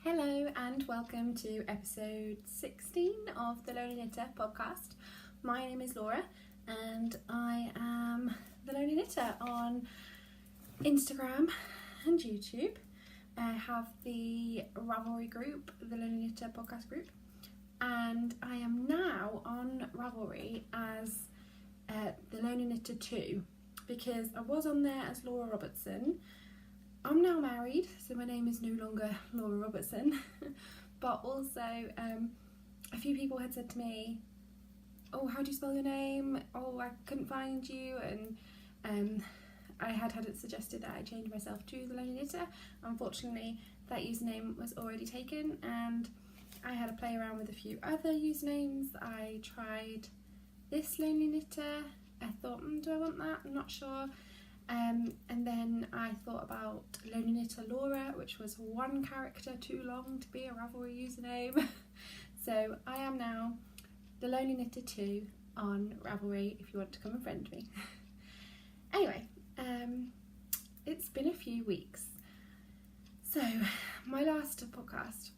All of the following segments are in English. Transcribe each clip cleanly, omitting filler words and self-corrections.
Hello and welcome to episode 16 of the Lonely Knitter podcast. My name is Laura and I am the Lonely Knitter on Instagram and YouTube. I have the Ravelry group, the Lonely Knitter podcast group, and I am now on Ravelry as the Lonely Knitter 2 because I was on there as Laura Robertson. I'm now married, so my name is no longer Laura Robertson, but also a few people had said to me, oh, how do you spell your name? Oh, I couldn't find you, and I had it suggested that I change myself to The Lonely Knitter. Unfortunately, that username was already taken, and I had to play around with a few other usernames. I tried This Lonely Knitter. I thought, do I want that? I'm not sure. And then I thought about Lonely Knitter Laura, which was one character too long to be a Ravelry username. So I am now the Lonely Knitter 2 on Ravelry if you want to come and friend me. Anyway, it's been a few weeks. So my last podcast,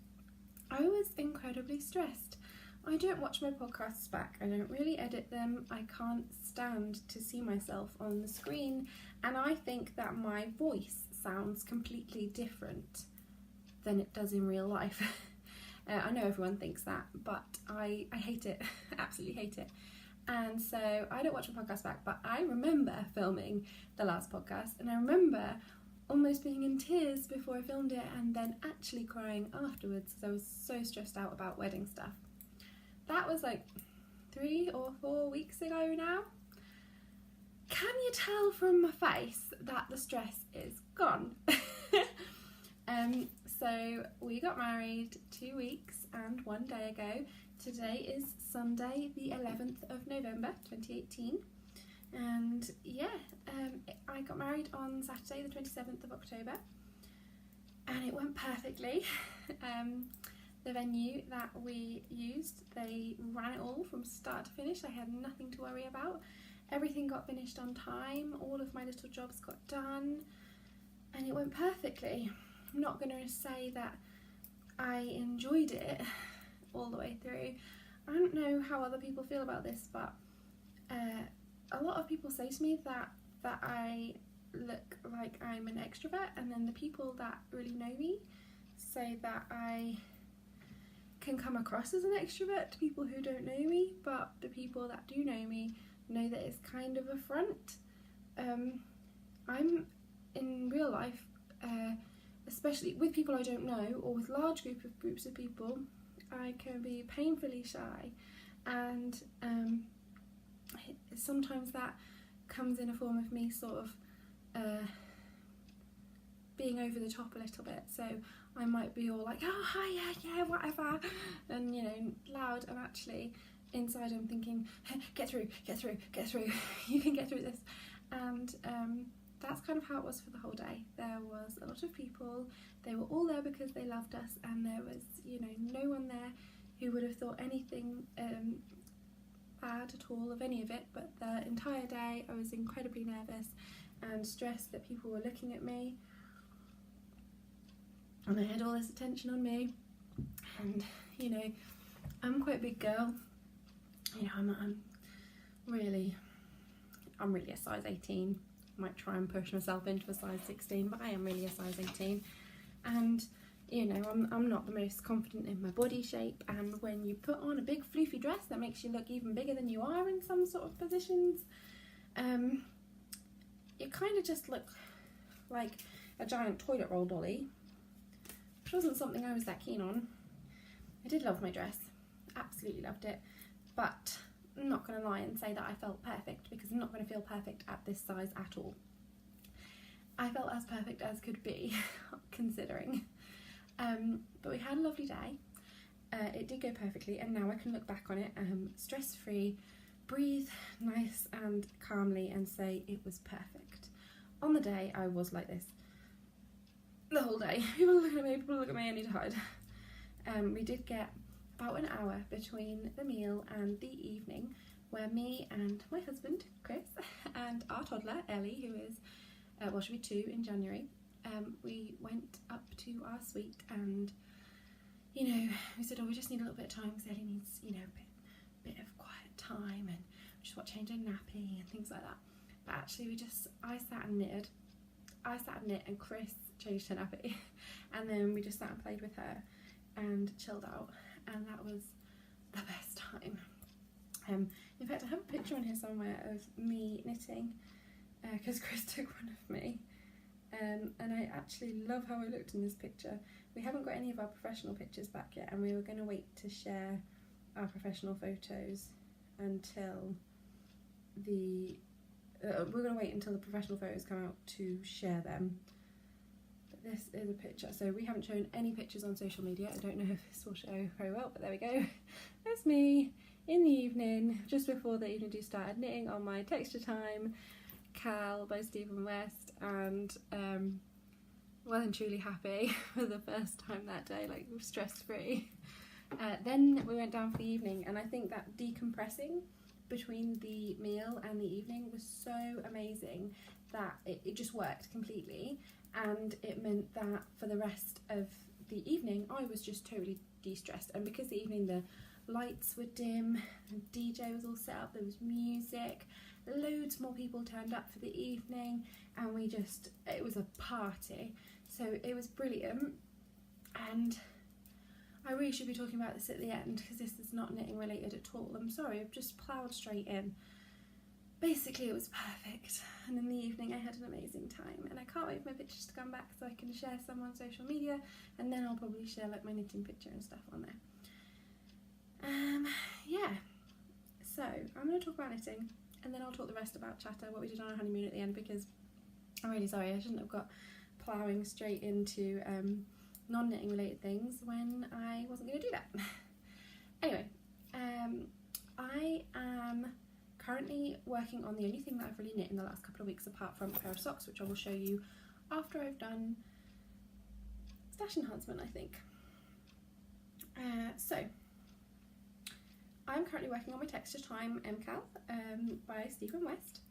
I was incredibly stressed. I don't watch my podcasts back, I don't really edit them, I can't stand to see myself on the screen, and I think that my voice sounds completely different than it does in real life. I know everyone thinks that, but I hate it, absolutely hate it. And so I don't watch my podcast back, but I remember filming the last podcast, and I remember almost being in tears before I filmed it and then actually crying afterwards because I was so stressed out about wedding stuff. That was like 3 or 4 weeks ago now. Can you tell from my face that the stress is gone? So we got married 2 weeks and 1 day ago. Today is Sunday the 11th of November 2018. And yeah, I got married on Saturday the 27th of October. And it went perfectly. The venue that we used, they ran it all from start to finish. I had nothing to worry about. Everything got finished on time. All of my little jobs got done. And it went perfectly. I'm not going to say that I enjoyed it all the way through. I don't know how other people feel about this, but a lot of people say to me that I look like I'm an extrovert, and then the people that really know me say that I can come across as an extrovert to people who don't know me, but the people that do know me know that it's kind of a front. I'm in real life, especially with people I don't know or with large groups of people, I can be painfully shy, and sometimes that comes in a form of me sort of being over the top a little bit. So I might be all like, oh hi, yeah, whatever, and loud, and actually inside I'm thinking, hey, get through, you can get through this. And that's kind of how it was for the whole day. There was a lot of people, they were all there because they loved us, and there was no one there who would have thought anything bad at all of any of it. But the entire day I was incredibly nervous and stressed that people were looking at me, and I had all this attention on me. And I'm quite a big girl. I'm really a size 18. Might try and push myself into a size 16, but I am really a size 18. And I'm not the most confident in my body shape, and when you put on a big floofy dress that makes you look even bigger than you are in some sort of positions, you kind of just look like a giant toilet roll dolly, which wasn't something I was that keen on. I did love my dress, absolutely loved it, but I'm not going to lie and say that I felt perfect, because I'm not going to feel perfect at this size at all. I felt as perfect as could be, considering. But we had a lovely day. It did go perfectly, and now I can look back on it stress-free, breathe nice and calmly, and say it was perfect. On the day, I was like this the whole day. People look at me, I need to hide. We did get about an hour between the meal and the evening, where me and my husband, Chris, and our toddler, Ellie, who is, she'll be 2 in January, we went up to our suite and you know, we said, oh, we just need a little bit of time because Ellie needs, you know, a bit of quiet time, and just want to change her nappy and things like that. But actually I sat and knitted. I sat and knit, and Chris changed her nappy, and then we just sat and played with her and chilled out, and that was the best time. In fact, I have a picture on here somewhere of me knitting because Chris took one of me, and I actually love how I looked in this picture. We haven't got any of our professional pictures back yet, and we were going to wait to share our professional photos until we're going to wait until the professional photos come out to share them. But this is a picture. So we haven't shown any pictures on social media. I don't know if this will show very well, but there we go. There's me in the evening, just before the evening do started, knitting on my Texture Time Cal by Stephen West, and well and truly happy for the first time that day, like stress-free. Then we went down for the evening, and I think that decompressing between the meal and the evening was so amazing that it just worked completely, and it meant that for the rest of the evening I was just totally de-stressed. And because the evening the lights were dim, the DJ was all set up, there was music, loads more people turned up for the evening, and it was a party, so it was brilliant. And I really should be talking about this at the end because this is not knitting related at all. I'm sorry, I've just ploughed straight in. Basically it was perfect, and in the evening I had an amazing time, and I can't wait for my pictures to come back so I can share some on social media, and then I'll probably share like my knitting picture and stuff on there. Yeah, so I'm going to talk about knitting, and then I'll talk the rest about chatter, what we did on our honeymoon at the end, because I'm really sorry I shouldn't have got ploughing straight into non-knitting related things when I wasn't going to do that. Anyway, I am currently working on the only thing that I've really knit in the last couple of weeks, apart from a pair of socks, which I will show you after I've done stash enhancement, I think. So I'm currently working on my Texture Time MCAL by Stephen West.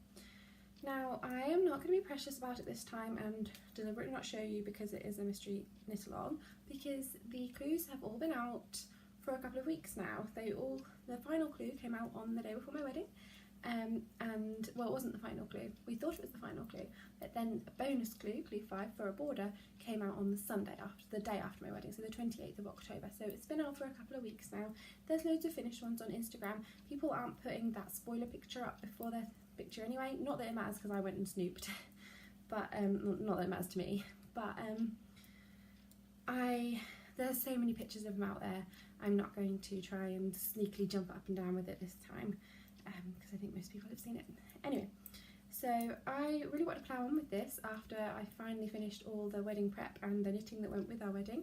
Now, I am not going to be precious about it this time and deliberately not show you because it is a mystery knit along, because the clues have all been out for a couple of weeks now. The final clue came out on the day before my wedding, and well, it wasn't the final clue. We thought it was the final clue, but then a bonus clue, clue 5 for a border, came out on the Sunday after the day after my wedding, so the 28th of October. So it's been out for a couple of weeks now. There's loads of finished ones on Instagram. People aren't putting that spoiler picture up before their picture anyway. Not that it matters because I went and snooped, but not that it matters to me. But there's so many pictures of them out there. I'm not going to try and sneakily jump up and down with it this time, because I think most people have seen it. Anyway, so I really want to plough on with this after I finally finished all the wedding prep and the knitting that went with our wedding.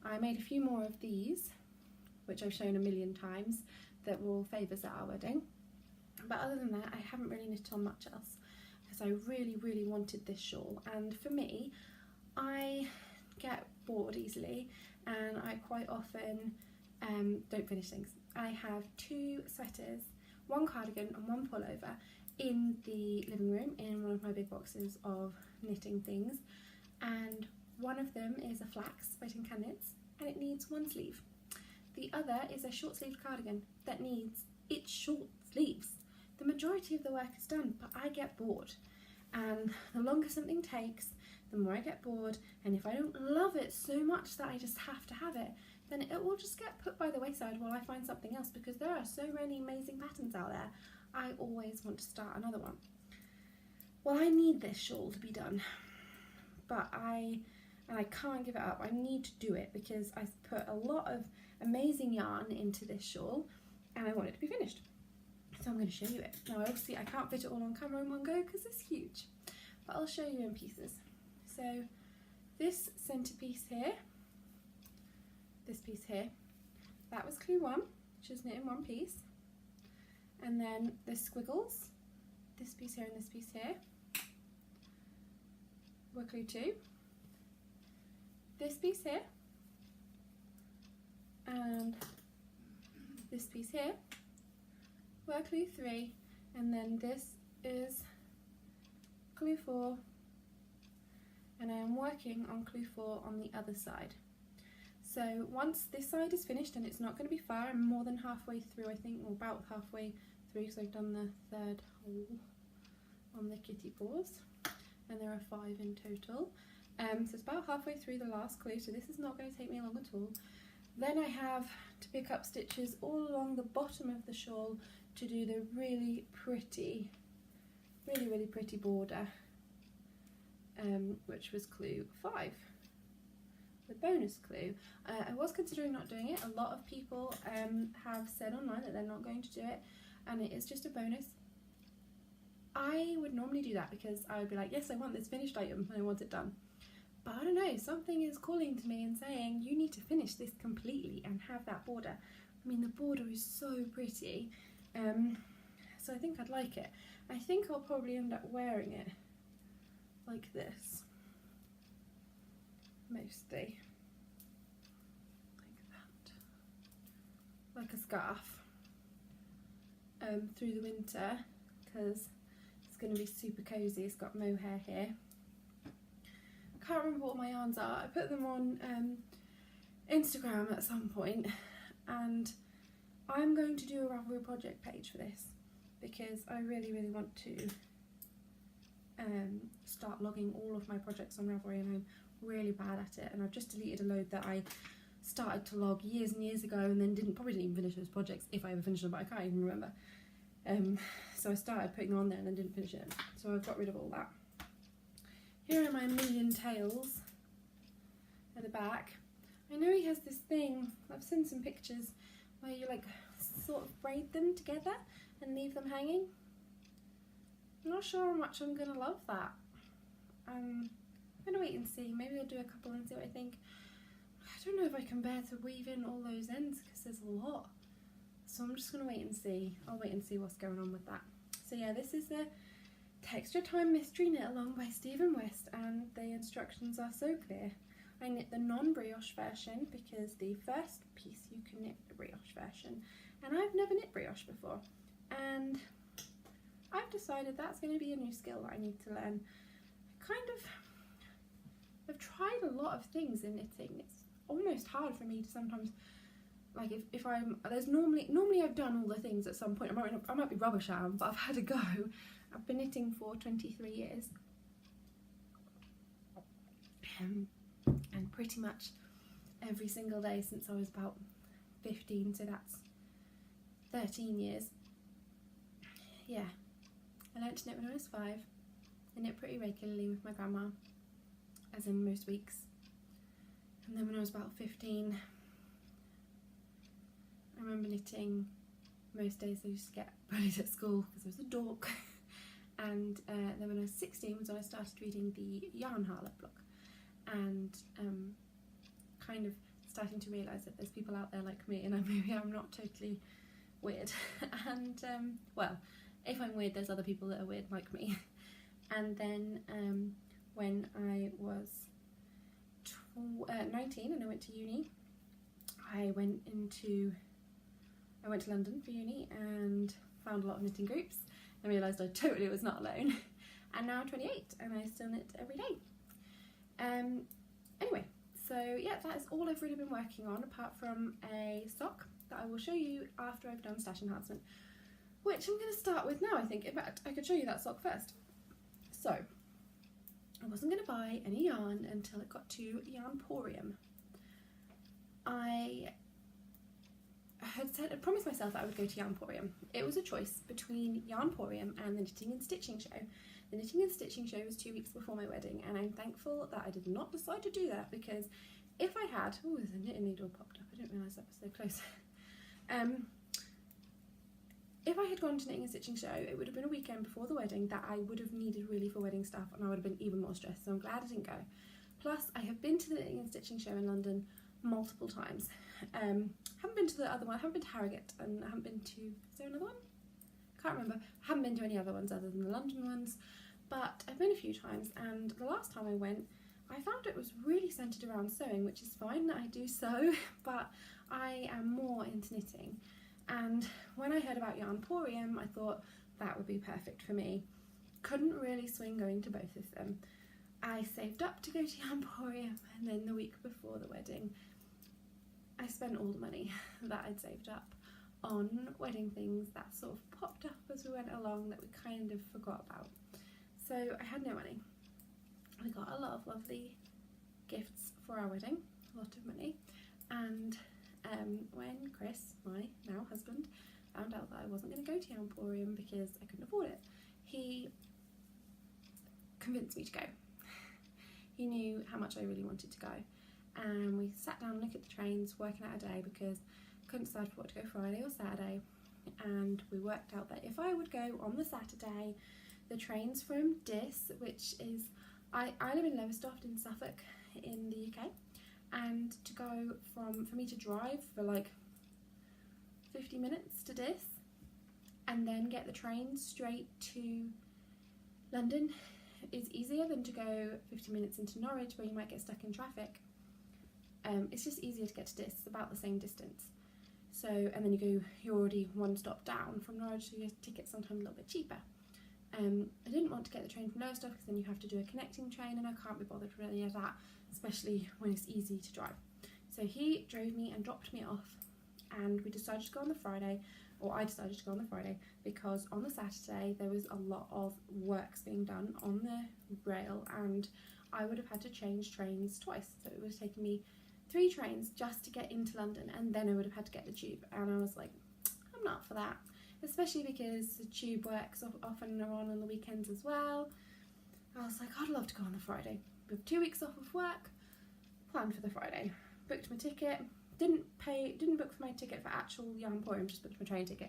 I made a few more of these, which I've shown a million times, that were favours at our wedding. But other than that, I haven't really knit on much else because I really, really wanted this shawl. And for me, I get bored easily, and I quite often don't finish things. I have 2 sweaters, 1 cardigan and 1 pullover in the living room in one of my big boxes of knitting things, and one of them is a flax by Tin Can Knits, and it needs 1 sleeve. The other is a short sleeved cardigan that needs its short sleeves. The majority of the work is done, but I get bored, and the longer something takes, the more I get bored, and if I don't love it so much that I just have to have it, then it will just get put by the wayside while I find something else, because there are so many amazing patterns out there. I always want to start another one. Well, I need this shawl to be done, but I can't give it up. I need to do it because I put a lot of amazing yarn into this shawl, and I want it to be finished. So I'm going to show you it. Now obviously I can't fit it all on camera in one go because it's huge, but I'll show you in pieces. So this centerpiece here, this piece here, that was clue 1, which is knit in 1 piece. And then the squiggles, this piece here and this piece here, were clue 2. This piece here, and this piece here, were clue 3, and then this is clue 4, and I am working on clue 4 on the other side. So once this side is finished, and it's not going to be far, I'm more than halfway through, I think, or about halfway through, because I've done the third hole on the kitty paws, and there are 5 in total. So it's about halfway through the last clue, so this is not going to take me long at all. Then I have to pick up stitches all along the bottom of the shawl to do the really pretty border, which was clue 5, the bonus clue. I was considering not doing it. A lot of people have said online that they're not going to do it, and it is just a bonus. I would normally do that because I would be like, yes, I want this finished item and I want it done. But I don't know, something is calling to me and saying, you need to finish this completely and have that border. I mean, the border is so pretty, so I think I'd like it. I think I'll probably end up wearing it like this, mostly, like that, like a scarf, through the winter, because it's going to be super cozy. It's got mohair here. I can't remember what my yarns are. I put them on Instagram at some point, and I'm going to do a Ravelry project page for this because I really want to start logging all of my projects on Ravelry, and I'm really bad at it, and I've just deleted a load that I started to log years and years ago and then probably didn't even finish those projects, if I ever finished them, but I can't even remember. So I started putting them on there and then didn't finish it, so I've got rid of all that. Here are my million tails at the back. I know he has this thing, I've seen some pictures where you like sort of braid them together and leave them hanging. I'm not sure how much I'm going to love that. I'm going to wait and see. Maybe I'll do a couple and see what I think. I don't know if I can bear to weave in all those ends because there's a lot. So I'm just going to wait and see. I'll wait and see what's going on with that. So yeah, this is the Texture Time Mystery Knit Along by Stephen West, and the instructions are so clear. I knit the non-brioche version because the first piece you can knit the brioche version, and I've never knit brioche before, and I've decided that's going to be a new skill that I need to learn. I've tried a lot of things in knitting. It's almost hard for me to sometimes, like if I'm, there's normally I've done all the things at some point. I might be rubbish at them, but I've had a go. I've been knitting for 23 years. And pretty much every single day since I was about 15, so that's 13 years. Yeah, I learnt to knit when I was 5. I knit pretty regularly with my grandma, as in most weeks. And then when I was about 15, I remember knitting most days. I used to get bullied at school because I was a dork. And then when I was 16 was when I started reading the Yarn Harlot blog, and kind of starting to realise that there's people out there like me, and maybe I'm not totally weird. And well, if I'm weird, there's other people that are weird like me. And then when I was 19 and I went to uni, I went to London for uni and found a lot of knitting groups and realised I totally was not alone. And now I'm 28 and I still knit every day. Anyway, so yeah, that is all I've really been working on, apart from a sock that I will show you after I've done stash enhancement, which I'm going to start with now, I think. In fact, I could show you that sock first. So, I wasn't going to buy any yarn until it got to Yarnporium. I had promised myself that I would go to Yarnporium. It was a choice between Yarnporium and the Knitting and Stitching Show. The Knitting and Stitching Show was 2 weeks before my wedding, and I'm thankful that I did not decide to do that, because if I had... Oh, there's a knitting needle popped up. I didn't realise that was so close. If I had gone to Knitting and Stitching Show, it would have been a weekend before the wedding that I would have needed really for wedding stuff, and I would have been even more stressed, so I'm glad I didn't go. Plus, I have been to the Knitting and Stitching Show in London multiple times. Haven't been to the other one, I haven't been to Harrogate, and I haven't been to... Is there another one? Can't remember. I haven't been to any other ones other than the London ones, but I've been a few times, and the last time I went, I found it was really centred around sewing, which is fine that I do sew, but I am more into knitting. And when I heard about Yarnporium, I thought that would be perfect for me. Couldn't really swing going to both of them. I saved up to go to Yarnporium, and then the week before the wedding, I spent all the money that I'd saved up on wedding things that sort of popped up as we went along that we kind of forgot about. So I had no money. We got a lot of lovely gifts for our wedding, a lot of money, and when Chris, my now husband, found out that I wasn't going to go to Yarnporium because I couldn't afford it, he convinced me to go. He knew how much I really wanted to go, and we sat down and looked at the trains, working out a day because I couldn't decide for what to go, Friday or Saturday, and we worked out that if I would go on the Saturday, the trains from Dis, which is, I live in Lowestoft in Suffolk in the UK, and to go for me to drive for like 50 minutes to Dis and then get the train straight to London is easier than to go 50 minutes into Norwich where you might get stuck in traffic. It's just easier to get to Dis, it's about the same distance. So, and then you're already one stop down from Norwich, so your ticket's sometimes a little bit cheaper. I didn't want to get the train from Lowestoft because then you have to do a connecting train, and I can't be bothered with any of that, especially when it's easy to drive. So he drove me and dropped me off, and we decided to go on the Friday, or I decided to go on the Friday, because on the Saturday there was a lot of works being done on the rail, and I would have had to change trains twice. So it would have taken me 3 trains just to get into London, and then I would have had to get the tube, and I was like, I'm not for that. Especially because the tube works often on the weekends as well. I was like, I'd love to go on the Friday. With 2 weeks off of work, planned for the Friday. Booked my ticket, didn't book for my ticket for actual Yarnporium, just booked my train ticket.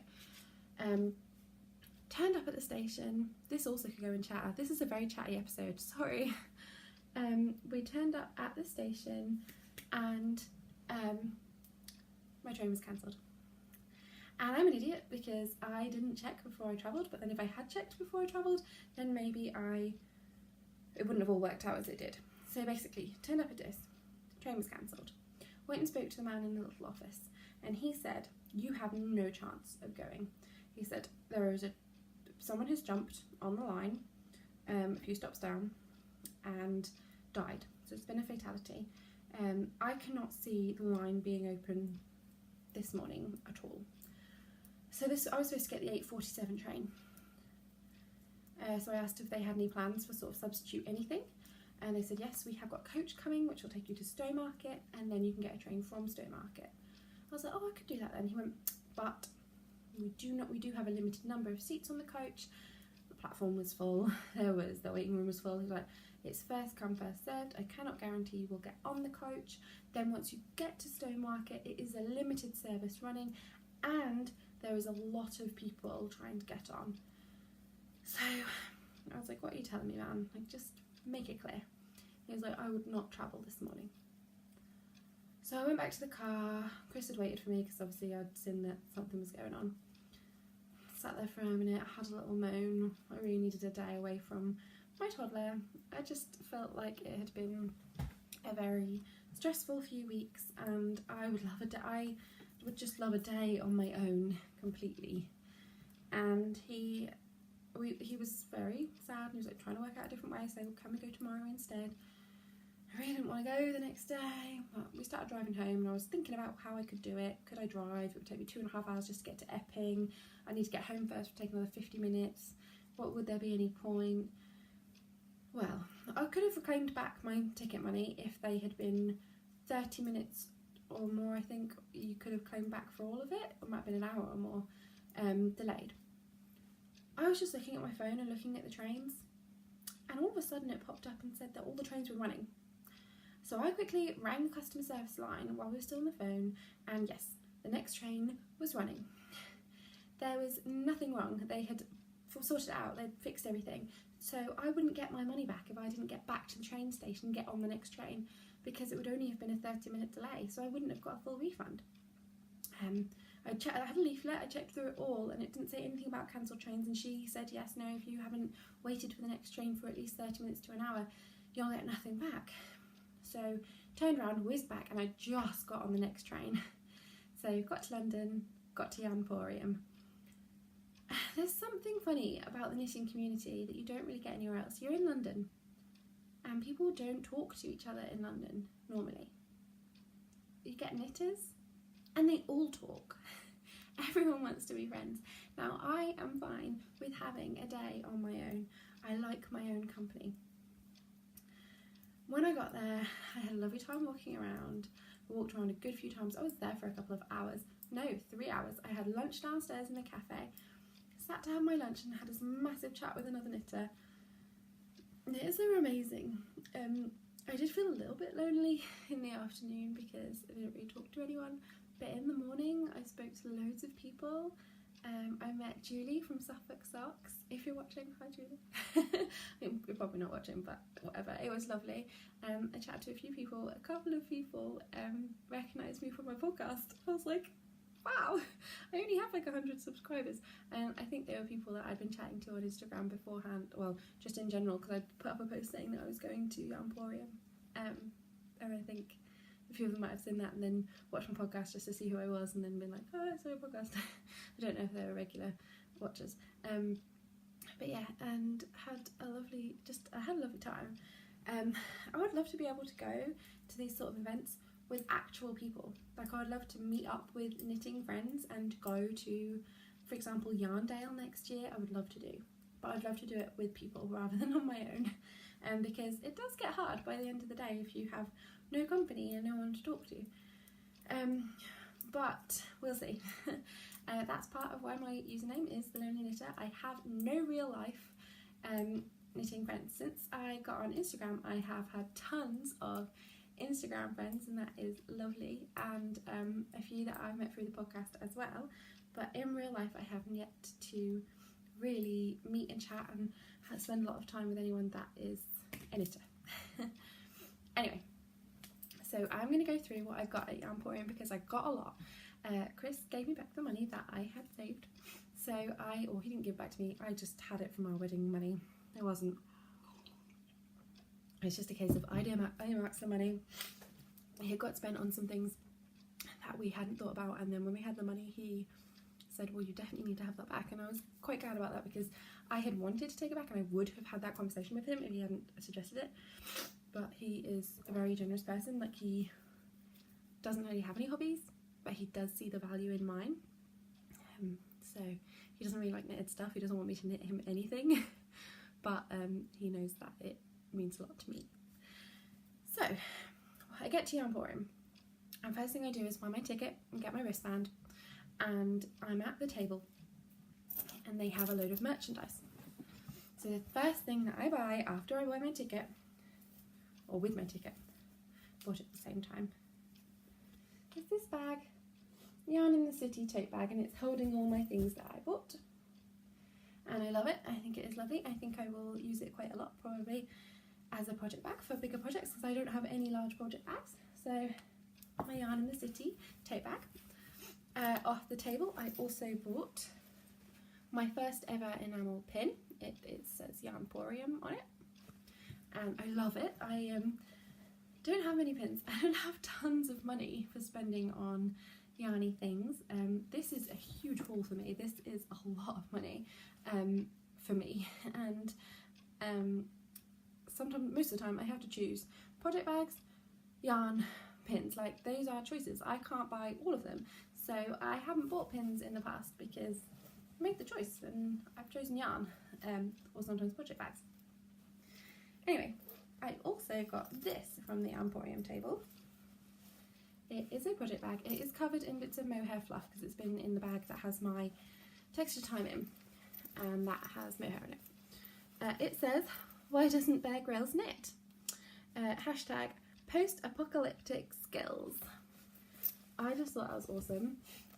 Turned up at the station. This also could go in chatter. This is a very chatty episode, sorry. We turned up at the station and my train was cancelled. And I'm an idiot because I didn't check before I travelled, but then if I had checked before I travelled, then maybe it wouldn't have all worked out as it did. So basically, turned up at Dis, train was cancelled. Went and spoke to the man in the little office, and he said, you have no chance of going. He said, there is someone who's jumped on the line a few stops down and died. So it's been a fatality. I cannot see the line being open this morning at all. So I was supposed to get the 8:47 train. So I asked if they had any plans for sort of substitute anything, and they said yes, we have got a coach coming which will take you to Stowmarket, and then you can get a train from Stowmarket. I was like, oh, I could do that then. He went, but we do have a limited number of seats on the coach. The platform was full. The waiting room was full. He was like, it's first come first served. I cannot guarantee you will get on the coach. Then once you get to Stowmarket, it is a limited service running, and there is a lot of people trying to get on. So I was like, what are you telling me, man? Like, just make it clear. He was like, I would not travel this morning. So I went back to the car. Chris had waited for me because obviously I'd seen that something was going on. Sat there for a minute, I had a little moan. I really needed a day away from my toddler. I just felt like it had been a very stressful few weeks, and I would just love a day on my own completely. And he was very sad, and he was like trying to work out a different way, so can we go tomorrow instead? I really didn't want to go the next day, but we started driving home, and I was thinking about how I could do it. Could I drive? It would take me 2.5 hours just to get to Epping. I need to get home first, it would take another 50 minutes. What would there be any point? Well, I could have reclaimed back my ticket money if they had been 30 minutes or more. I think you could have claimed back for all of it. It might have been an hour or more delayed. I was just looking at my phone and looking at the trains, and all of a sudden it popped up and said that all the trains were running. So I quickly rang the customer service line while we were still on the phone, and yes, the next train was running. There was nothing wrong. They had sorted it out, they'd fixed everything. So I wouldn't get my money back if I didn't get back to the train station and get on the next train, because it would only have been a 30-minute delay, so I wouldn't have got a full refund. I had a leaflet, I checked through it all, and it didn't say anything about cancelled trains, and she said, yes, no, if you haven't waited for the next train for at least 30 minutes to an hour, you'll get nothing back. So turned around, whizzed back, and I just got on the next train. So got to London, got to Yarnporium. There's something funny about the knitting community that you don't really get anywhere else. You're in London, and people don't talk to each other in London normally. You get knitters, and they all talk. Everyone wants to be friends. Now, I am fine with having a day on my own. I like my own company. When I got there, I had a lovely time walking around. I walked around a good few times. I was there for a couple of hours. No, 3 hours. I had lunch downstairs in the cafe, sat to have my lunch and had this massive chat with another knitter. Knitters are amazing. I did feel a little bit lonely in the afternoon because I didn't really talk to anyone, but in the morning I spoke to loads of people. I met Julie from Suffolk Socks. If you're watching, hi Julie. You're probably not watching, but whatever, it was lovely. I chatted to a few people. A couple of people recognised me from my podcast. I was like, wow, I only have like 100 subscribers. I think they were people that I'd been chatting to on Instagram beforehand, well, just in general, because I'd put up a post saying that I was going to Yarnporium. And I think a few of them might have seen that and then watched my podcast just to see who I was and then been like, oh, I saw your podcast. I don't know if they were regular watchers. But yeah, and had a lovely time. I would love to be able to go to these sort of events with actual people. Like, I would love to meet up with knitting friends and go to, for example, Yarndale next year. I would love to do, but I'd love to do it with people rather than on my own, because it does get hard by the end of the day if you have no company and no one to talk to. But we'll see. That's part of why my username is TheLonelyKnitter. I have no real life knitting friends. Since I got on Instagram, I have had tons of Instagram friends, and that is lovely, and a few that I've met through the podcast as well, but in real life I haven't yet to really meet and chat and spend a lot of time with anyone that is a knitter. Anyway, so I'm going to go through what I got at Yarnporium because I got a lot. Chris gave me back the money that I had saved, so he didn't give it back to me, I just had it from our wedding money. It's just a case of I earmarked some money. It got spent on some things that we hadn't thought about, and then when we had the money he said, well, you definitely need to have that back, and I was quite glad about that because I had wanted to take it back and I would have had that conversation with him if he hadn't suggested it. But he is a very generous person. Like, he doesn't really have any hobbies, but he does see the value in mine. So he doesn't really like knitted stuff. He doesn't want me to knit him anything, but he knows that it means a lot to me. So I get to Yarnporium, and first thing I do is buy my ticket and get my wristband, and I'm at the table and they have a load of merchandise. So the first thing that I buy after I buy my ticket, or with my ticket, bought it at the same time, is this bag, Yarn in the City tote bag, and it's holding all my things that I bought, and I love it. I think it is lovely. I think I will use it quite a lot, probably as a project bag for bigger projects, because I don't have any large project bags. So my Yarn in the City tote bag. Off the table I also bought my first ever enamel pin. It says Yarnporium on it, and I love it. I don't have many pins. I don't have tons of money for spending on yarny things. This is a huge haul for me. This is a lot of money for me, and sometimes, most of the time, I have to choose project bags, yarn, pins. Like, those are choices. I can't buy all of them, so I haven't bought pins in the past because I made the choice and I've chosen yarn, or sometimes project bags. Anyway, I also got this from the Yarnporium table. It is a project bag. It is covered in bits of mohair fluff because it's been in the bag that has my texture time in, and that has mohair in it. It says, why doesn't Bear Grylls knit? Hashtag post-apocalyptic skills. I just thought that was awesome.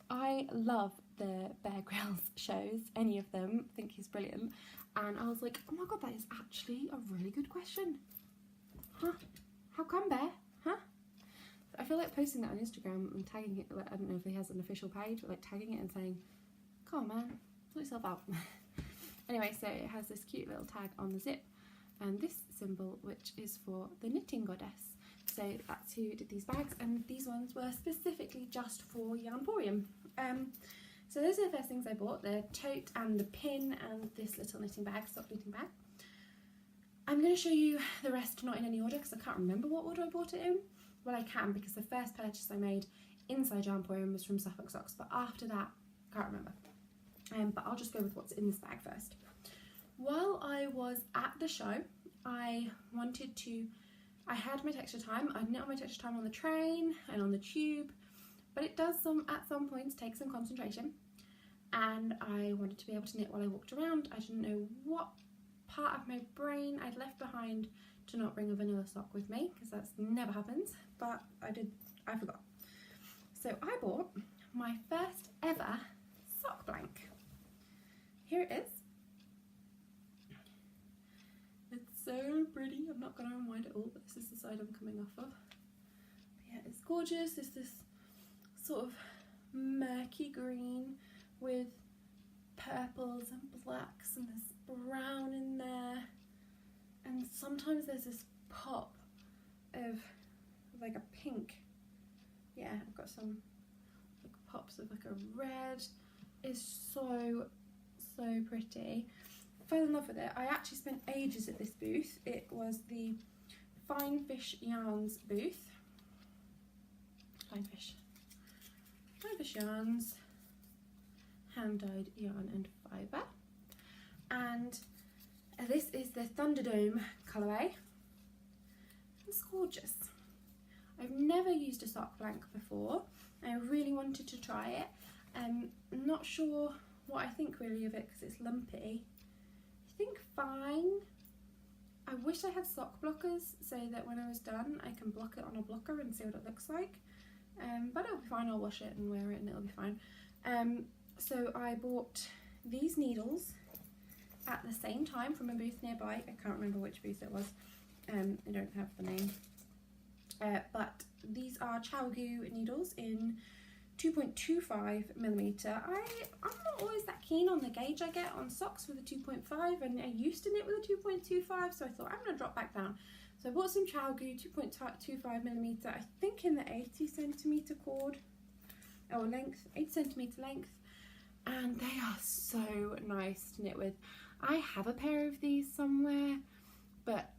I love the Bear Grylls shows, any of them. I think he's brilliant. And I was like, oh my god, that is actually a really good question. Huh? How come, Bear? Huh? I feel like posting that on Instagram and tagging it, like, I don't know if he has an official page, but like tagging it and saying, come on man, sort yourself out. Anyway, so it has this cute little tag on the zip, and this symbol, which is for the knitting goddess. So that's who did these bags, and these ones were specifically just for Yarnporium. So those are the first things I bought, the tote and the pin and this little knitting bag, sock knitting bag. I'm going to show you the rest not in any order because I can't remember what order I bought it in. Well, I can, because the first purchase I made inside Yarnporium was from Suffolk Socks, but after that, I can't remember. But I'll just go with what's in this bag first. While I was at the show, I had my texture time. I'd knit on my texture time on the train and on the tube, but it does at some points take some concentration, and I wanted to be able to knit while I walked around. I didn't know what part of my brain I'd left behind to not bring a vanilla sock with me, because that never happens, but I forgot. So I bought my first ever sock blank. Here it is. It's so pretty. I'm not going to unwind it all, but this is the side I'm coming off of. But yeah, it's gorgeous. It's this sort of murky green with purples and blacks and this brown in there. And sometimes there's this pop of like a pink. Yeah, I've got some like pops of like a red. It's so pretty. Fell in love with it. I actually spent ages at this booth. It was the Fine Fish Yarns booth. Fine Fish Yarns, hand-dyed yarn and fibre. And this is the Thunderdome colourway. It's gorgeous. I've never used a sock blank before. I really wanted to try it. I'm not sure what I think really of it because it's lumpy. I think fine. I wish I had sock blockers so that when I was done I can block it on a blocker and see what it looks like. But it'll be fine. I'll wash it and wear it and it'll be fine. So I bought these needles at the same time from a booth nearby. I can't remember which booth it was. I don't have the name. But these are Chalgu needles in 2.25mm. I'm not always that keen on the gauge I get on socks with a 2.5, and I used to knit with a 2.25, so I thought I'm going to drop back down. So I bought some Chalgu 2.25mm, I think in the 80cm cord, or length, 80cm length, and they are so nice to knit with. I have a pair of these somewhere, but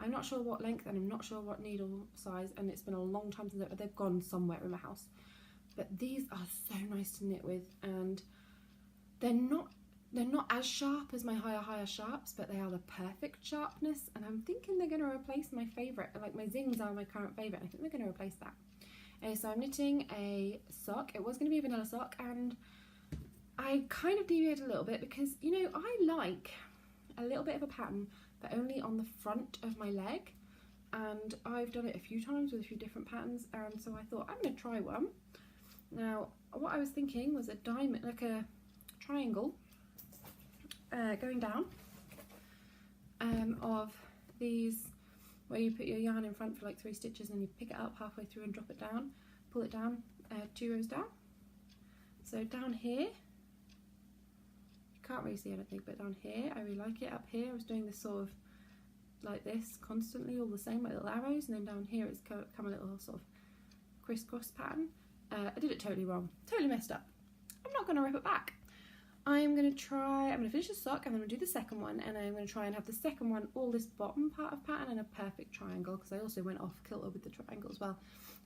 I'm not sure what length and I'm not sure what needle size, and it's been a long time since they've gone somewhere in my house. But these are so nice to knit with, and they're not as sharp as my higher sharps, but they are the perfect sharpness, and I'm thinking they're going to replace my favourite. Like my Zings are my current favourite, I think they're going to replace that. So I'm knitting a sock. It was going to be a vanilla sock, and I kind of deviated a little bit because, you know, I like a little bit of a pattern but only on the front of my leg, and I've done it a few times with a few different patterns, and so I thought I'm going to try one. Now what I was thinking was a diamond, like a triangle going down of these, where you put your yarn in front for like 3 stitches and you pick it up halfway through and drop it down, pull it down 2 rows down. So down here, can't really see, I don't think, but down here I really like it. Up here I was doing this sort of like this constantly, all the same, like little arrows, and then down here it's come a little sort of crisscross pattern. I did it totally wrong, totally messed up. I'm not going to rip it back. I'm going to finish the sock and I'm going to do the second one, and I'm going to try and have the second one all this bottom part of pattern and a perfect triangle, because I also went off kilter with the triangle as well.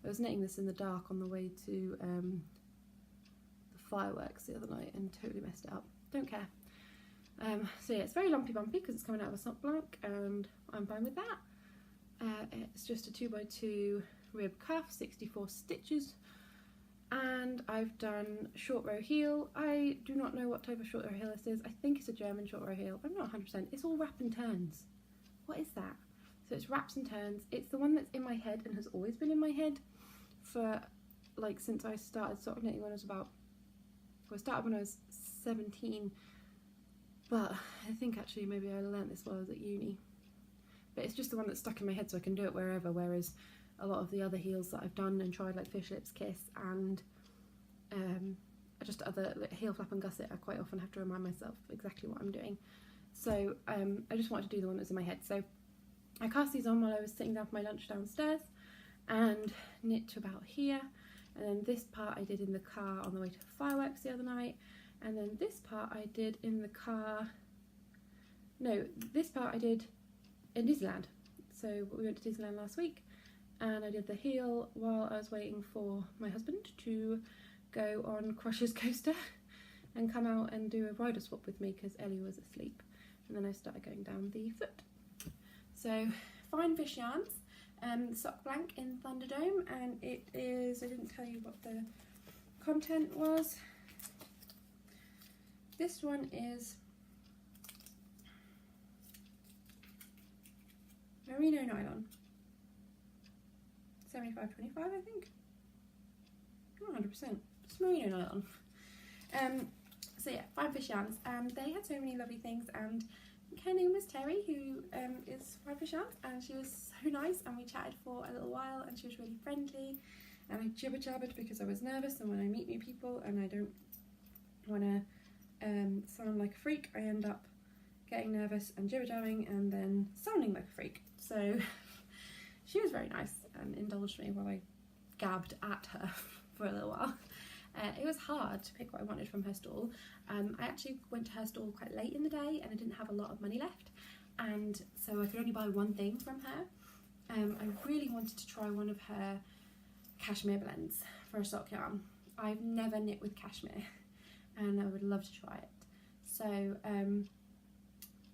I was knitting this in the dark on the way to the fireworks the other night and totally messed it up. Don't care. So yeah, it's very lumpy bumpy because it's coming out of a sock blank, and I'm fine with that. It's just a 2x2 rib cuff, 64 stitches, and I've done short row heel. I do not know what type of short row heel this is. I think it's a German short row heel. I'm not 100%. It's all wrap and turns. What is that? So it's wraps and turns. It's the one that's in my head and has always been in my head for like since I started sock knitting when I was I started when I was 17, but I think actually maybe I learnt this while I was at uni. But it's just the one that's stuck in my head, so I can do it wherever, whereas a lot of the other heels that I've done and tried, like Fish Lips Kiss and just other like heel flap and gusset, I quite often have to remind myself exactly what I'm doing. So I just wanted to do the one that's in my head. So I cast these on while I was sitting down for my lunch downstairs and knit to about here. And then this part I did in the car on the way to fireworks the other night. And then this part I did in the car, no, this part I did in Disneyland. So we went to Disneyland last week, and I did the heel while I was waiting for my husband to go on Crush's coaster and come out and do a rider swap with me because Ellie was asleep, and then I started going down the foot. So Fine Fish Yarns, sock blank in Thunderdome, and it is, I didn't tell you what the content was. This one is merino nylon, 75-25 I think, not 100%, it's merino nylon. So yeah, Fine Fish Yarns, and they had so many lovely things, and her name was Terry, who is Fine Fish Yarns, and she was so nice, and we chatted for a little while, and she was really friendly, and I jibber jabbered because I was nervous, and when I meet new people and I don't want to sound like a freak, I end up getting nervous and jibber jabbing and then sounding like a freak. So she was very nice and indulged me while I gabbed at her for a little while. It was hard to pick what I wanted from her stall. I actually went to her stall quite late in the day and I didn't have a lot of money left, and so I could only buy one thing from her. I really wanted to try one of her cashmere blends for a sock yarn. I've never knit with cashmere and I would love to try it. So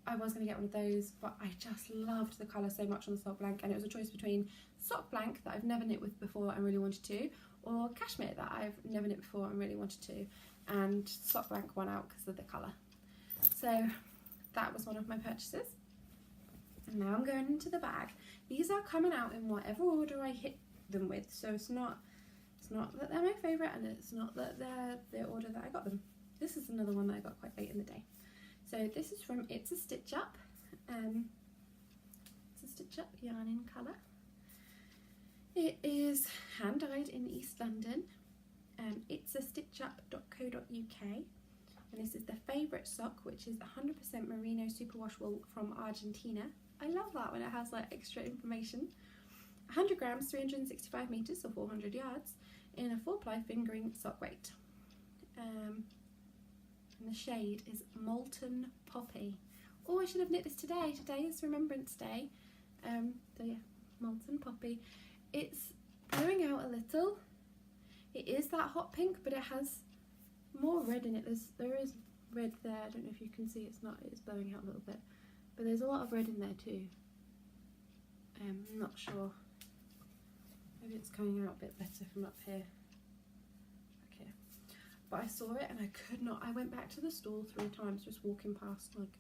I was going to get one of those, but I just loved the colour so much on the sock blank, and it was a choice between sock blank that I've never knit with before and really wanted to, or cashmere that I've never knit before and really wanted to, and sock blank won out because of the colour. So that was one of my purchases. And now I'm going into the bag. These are coming out in whatever order I hit them with, so it's not that they're my favourite, and it's not that they're the order that I got them. This is another one that I got quite late in the day. So this is from It's a Stitch Up. It's a Stitch Up yarn in colour. It is hand dyed in East London. It's a stitchup.co.uk, and this is the favourite sock, which is 100% merino superwash wool from Argentina. I love that when it has like extra information. 100 grams, 365 metres or 400 yards in a 4-ply fingering sock weight. And the shade is Molten Poppy. Oh, I should have knit this today. Today is Remembrance Day. So yeah, Molten Poppy. It's blowing out a little. It is that hot pink, but it has more red in it. There is red there. I don't know if you can see. It's blowing out a little bit, but there's a lot of red in there too. I'm not sure. Maybe it's coming out a bit better from up here. Okay, but I saw it and I could not. I went back to the stall 3 times just walking past, like,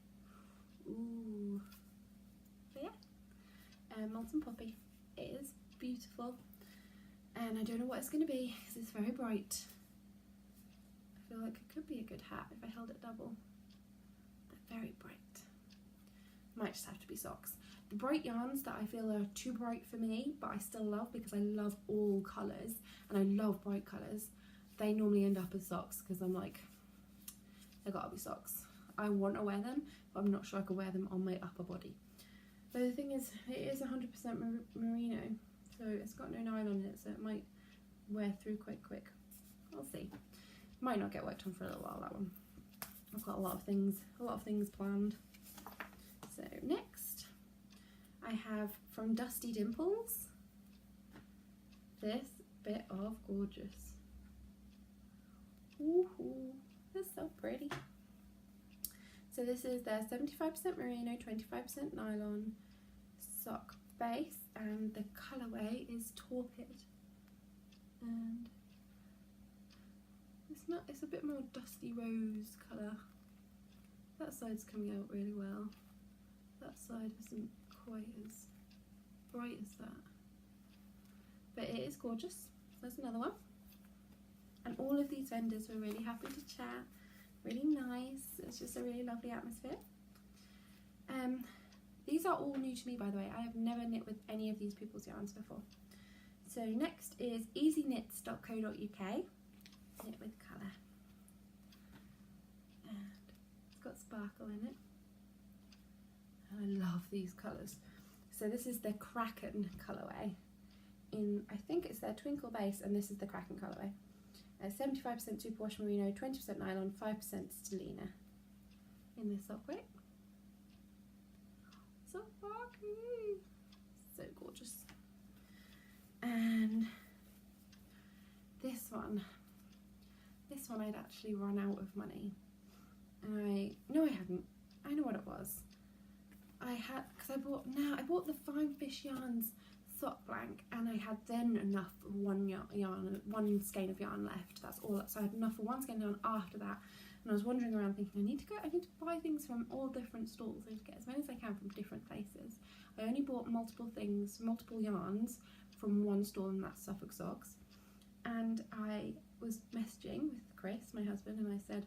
ooh. So yeah, Molten Poppy. It is beautiful, and I don't know what it's going to be because it's very bright. I feel like it could be a good hat if I held it double. They're very bright. Might just have to be socks. The bright yarns that I feel are too bright for me, but I still love because I love all colours and I love bright colours, they normally end up as socks because I'm like, they gotta be socks. I want to wear them, but I'm not sure I can wear them on my upper body. But the thing is, it is 100% merino, so it's got no nylon in it, so it might wear through quite quick. I'll see. Might not get worked on for a little while, that one. I've got a lot of things planned. So next, I have from Dusty Dimples this bit of gorgeous. Ooh, that's so pretty. So this is their 75% merino, 25% nylon sock base, and the colourway is Torpid. And it's a bit more dusty rose colour. That side's coming out really well. That side isn't quite as bright as that. But it is gorgeous. There's another one. And all of these vendors were really happy to chat. Really nice. It's just a really lovely atmosphere. These are all new to me, by the way. I have never knit with any of these people's yarns before. So next is easyknits.co.uk. Knit with colour. And it's got sparkle in it. And I love these colours. So this is the Kraken colourway. I think it's their Twinkle base, and this is the Kraken colourway. 75% superwash merino, 20% nylon, 5% stellina in this sock weight. So sparkly, so gorgeous. And this one I'd actually run out of money. And no, I hadn't. I know what it was. Because I bought the Fine Fish Yarns sock blank, and I had then enough of one skein of yarn left. That's all. So I had enough for one skein of yarn after that. And I was wandering around thinking, I need to buy things from all different stalls. I need to get as many as I can from different places. I only bought multiple yarns from one stall, and that's Suffolk Socks. And I was messaging with Chris, my husband, and I said,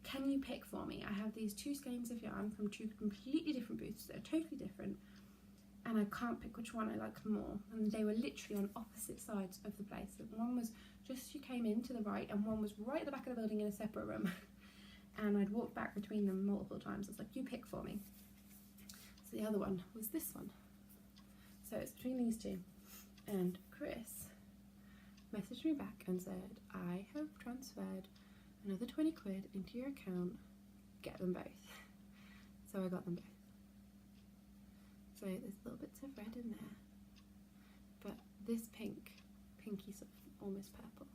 can you pick for me? I have these 2 skeins of yarn from 2 completely different booths that are totally different, and I can't pick which one I like more. And they were literally on opposite sides of the place. One was just, you came in to the right, and one was right at the back of the building in a separate room. And I'd walked back between them multiple times. I was like, you pick for me. So the other one was this one. So it's between these 2. And Chris messaged me back and said, I have transferred another 20 quid into your account, get them both. So I got them both. So there's little bits of red in there, but this pinky sort of almost purple,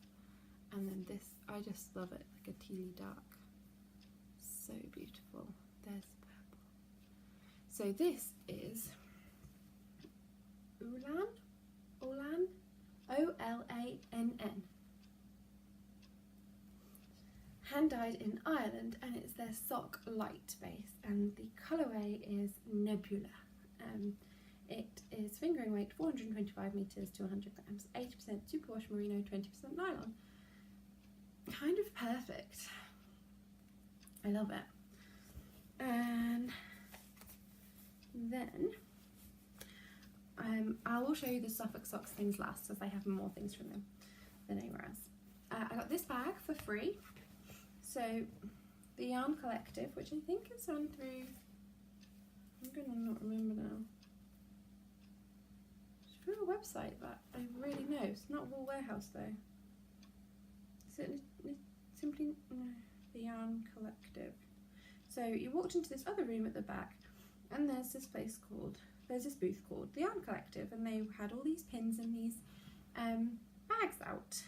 and then this, I just love it, like a tealy dark, so beautiful. There's the purple. So this is Olann, O-L-A-N-N. Hand dyed in Ireland, and it's their sock light base, and the colourway is Nebula. It is fingering weight 425 metres to 100 grams, 80% superwash merino, 20% nylon. Kind of perfect. I love it. And then I will show you the Suffolk Socks things last, as I have more things from them than anywhere else. I got this bag for free. So the Yarn Collective, which I think is run through, I'm going to not remember now. It's through a website that I really know. It's not Wool Warehouse though. Is it simply, no, the Yarn Collective. So you walked into this other room at the back, and there's this booth called the Yarn Collective, and they had all these pins and these bags out.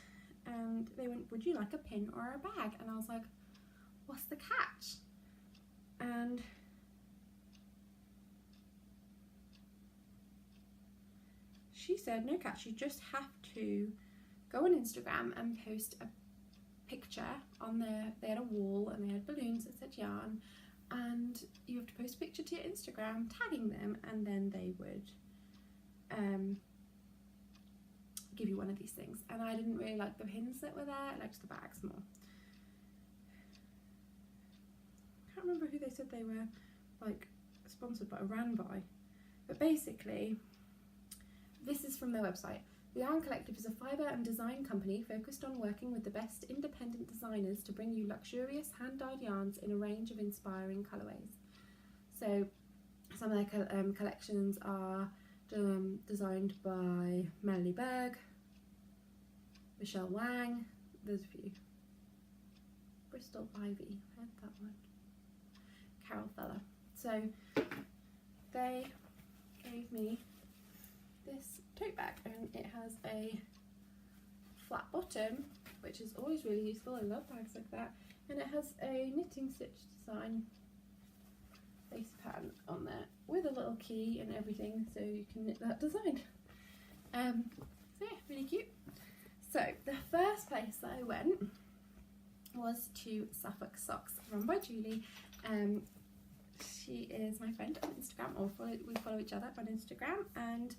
And they went, would you like a pin or a bag? And I was like, what's the catch? And she said, no catch, you just have to go on Instagram and post a picture on they had a wall and they had balloons that said yarn, and you have to post a picture to your Instagram tagging them, and then they would give you one of these things. And I didn't really like the pins that were there, I liked the bags more. I can't remember who they said they were like sponsored by or ran by, but basically this is from their website. The Yarn Collective is a fibre and design company focused on working with the best independent designers to bring you luxurious hand-dyed yarns in a range of inspiring colourways. So some of their collections are designed by Melanie Berg, Michelle Wang, there's a few, Bristol Ivy, I heard that one, Carol Feller. So they gave me this tote bag, and it has a flat bottom, which is always really useful. I love bags like that. And it has a knitting stitch design lace pattern on there with a little key and everything, so you can knit that design. So yeah, really cute. So the first place that I went was to Suffolk Socks, run by Julie. She is my friend on Instagram, or we follow each other on Instagram, and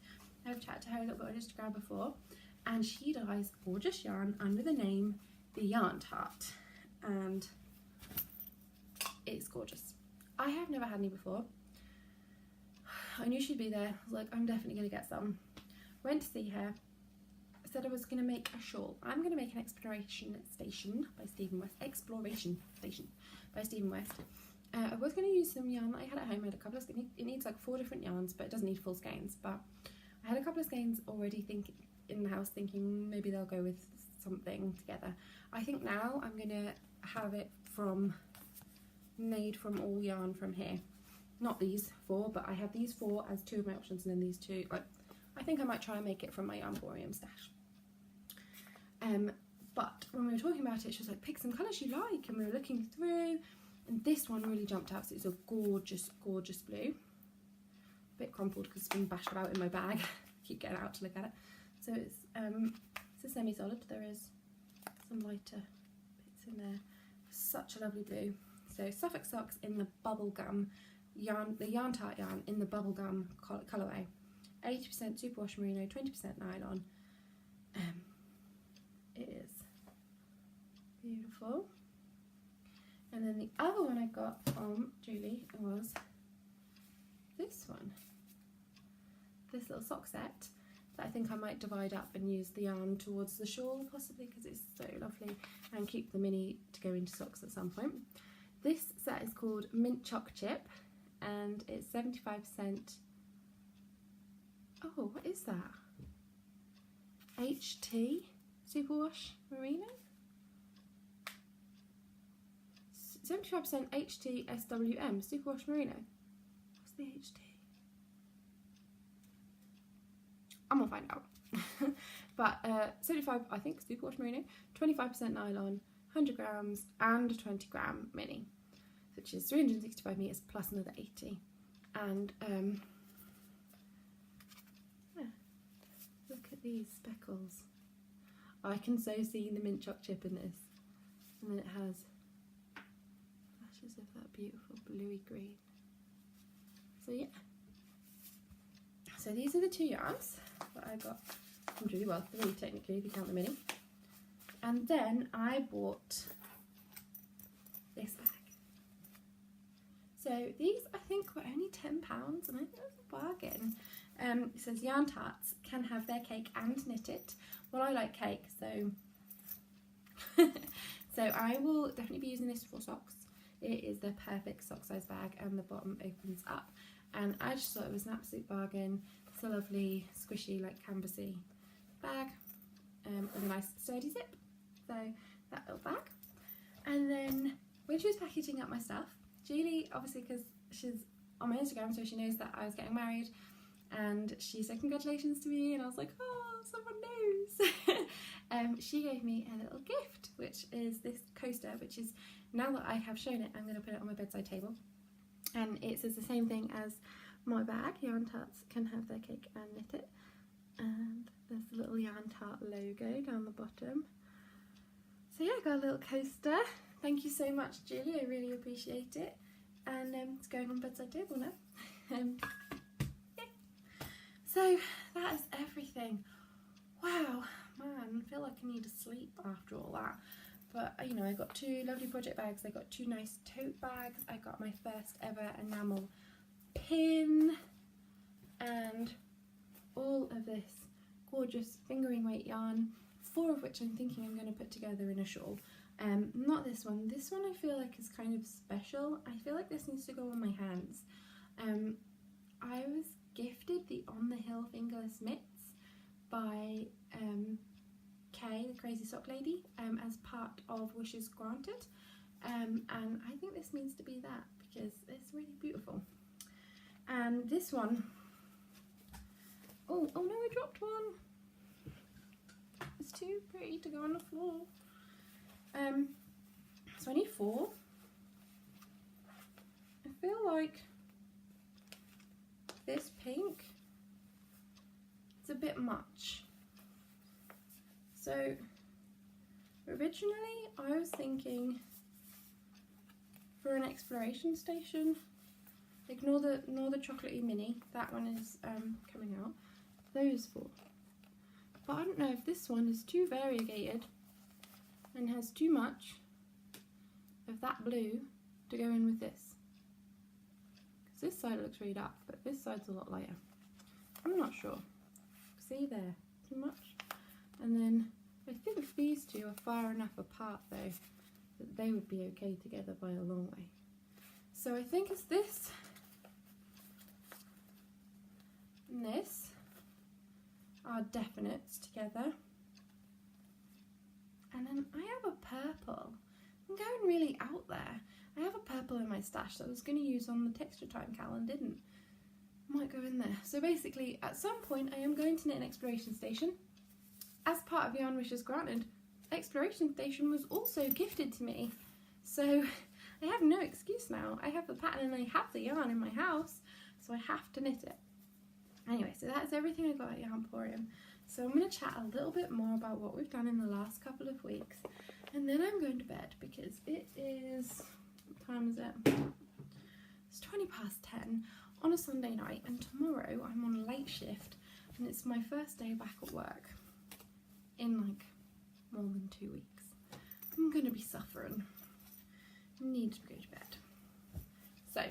I've chatted to her a little bit on Instagram before, and she dyes gorgeous yarn under the name The Yarn Tart, and it's gorgeous. I have never had any before. I knew she'd be there. I was like, I'm definitely going to get some. Went to see her. Said I was going to make a shawl. I'm going to make an exploration station by Stephen West. Exploration station by Stephen West. I was going to use some yarn that I had at home. I had a couple of, it needs like 4 different yarns, but it doesn't need full skeins. But I had a couple of skeins already in the house thinking maybe they'll go with something together. I think now I'm going to have it made from all yarn from here. Not these 4, but I have these 4 as 2 of my options, and then these 2, like I think I might try and make it from my Yarnporium stash. But when we were talking about it, she was like, pick some colours you like, and we were looking through, and this one really jumped out. So it's a gorgeous, gorgeous blue. A bit crumpled because it's been bashed about in my bag. Keep getting out to look at it. So it's a semi-solid. There is some lighter bits in there. Such a lovely blue. So Suffolk socks in the bubblegum yarn, the yarn tart yarn in the bubblegum colourway. 80% superwash merino, 20% nylon. It is beautiful. And then the other one I got from Julie was this one. This little sock set that I think I might divide up and use the yarn towards the shawl possibly, because it's so lovely, and keep the mini to go into socks at some point. This set is called Mint Choc Chip, and it's 75%. Oh, what is that? HT Superwash Merino? 75% HT SWM Superwash Merino. What's the HT? I'm gonna find out. But 75, I think, Superwash Merino, 25% nylon, 100 grams, and a 20 gram mini, which is 365 meters plus another 80. And yeah, look at these speckles. I can so see the Mint Choc Chip in this, and then it has flashes of that beautiful bluey green. So yeah, so these are the two yarns that I got from Julie. Well, three technically if you count the mini. And then I bought this bag. So these I think were only £10, and I think it was a bargain. It says yarn tarts can have their cake and knit it. Well, I like cake, so so I will definitely be using this for socks. It is the perfect sock size bag, and the bottom opens up, and I just thought it was an absolute bargain. It's a lovely squishy, like canvasy bag with a nice sturdy zip. So that little bag. And then when she was packaging up my stuff, Julie, obviously because she's on my Instagram, so she knows that I was getting married, and she said congratulations to me, and I was like, oh, someone knows. She gave me a little gift, which is this coaster, which is, now that I have shown it, I'm going to put it on my bedside table. And it says the same thing as my bag, yarn tarts can have their cake and knit it. And there's a little yarn tart logo down the bottom. So yeah, I got a little coaster. Thank you so much, Julie, I really appreciate it. And it's going on bedside table now. Yeah. So that is everything. Wow, man, I feel like I need to sleep after all that. But you know, I got two lovely project bags. I got two nice tote bags. I got my first ever enamel pin, and all of this gorgeous fingering weight yarn, 4 of which I'm thinking I'm going to put together in a shawl. Not this one. This one I feel like is kind of special. I feel like this needs to go on my hands. I was gifted the On the Hill fingerless mitts by Kay, the Crazy Sock Lady, as part of Wishes Granted, and I think this needs to be that because it's really beautiful. And this one, oh no, I dropped one. It's too pretty to go on the floor. So I need 4. I feel like this pink is a bit much. So originally I was thinking for an exploration station, ignore the chocolatey mini, that one is coming out, those 4. But I don't know if this one is too variegated and has too much of that blue to go in with this. Because this side looks really dark, but this side's a lot lighter. I'm not sure. See there, too much? And then I think these two are far enough apart though that they would be okay together by a long way. So I think it's this and this are definites together. And then I have a purple. I'm going really out there. I have a purple in my stash that I was going to use on the Texture Time cal and didn't. might go in there. So basically, at some point, I am going to knit an exploration station. As part of Yarn Wishes Granted, exploration station was also gifted to me. So I have no excuse now. I have the pattern and I have the yarn in my house, so I have to knit it. Anyway, so that's everything I got at Yarnporium. So I'm going to chat a little bit more about what we've done in the last couple of weeks, and then I'm going to bed because it is, what time is it? It's 10:20 on a Sunday night, and tomorrow I'm on a late shift and it's my first day back at work in like more than 2 weeks. I'm going to be suffering. I need to go to bed. So,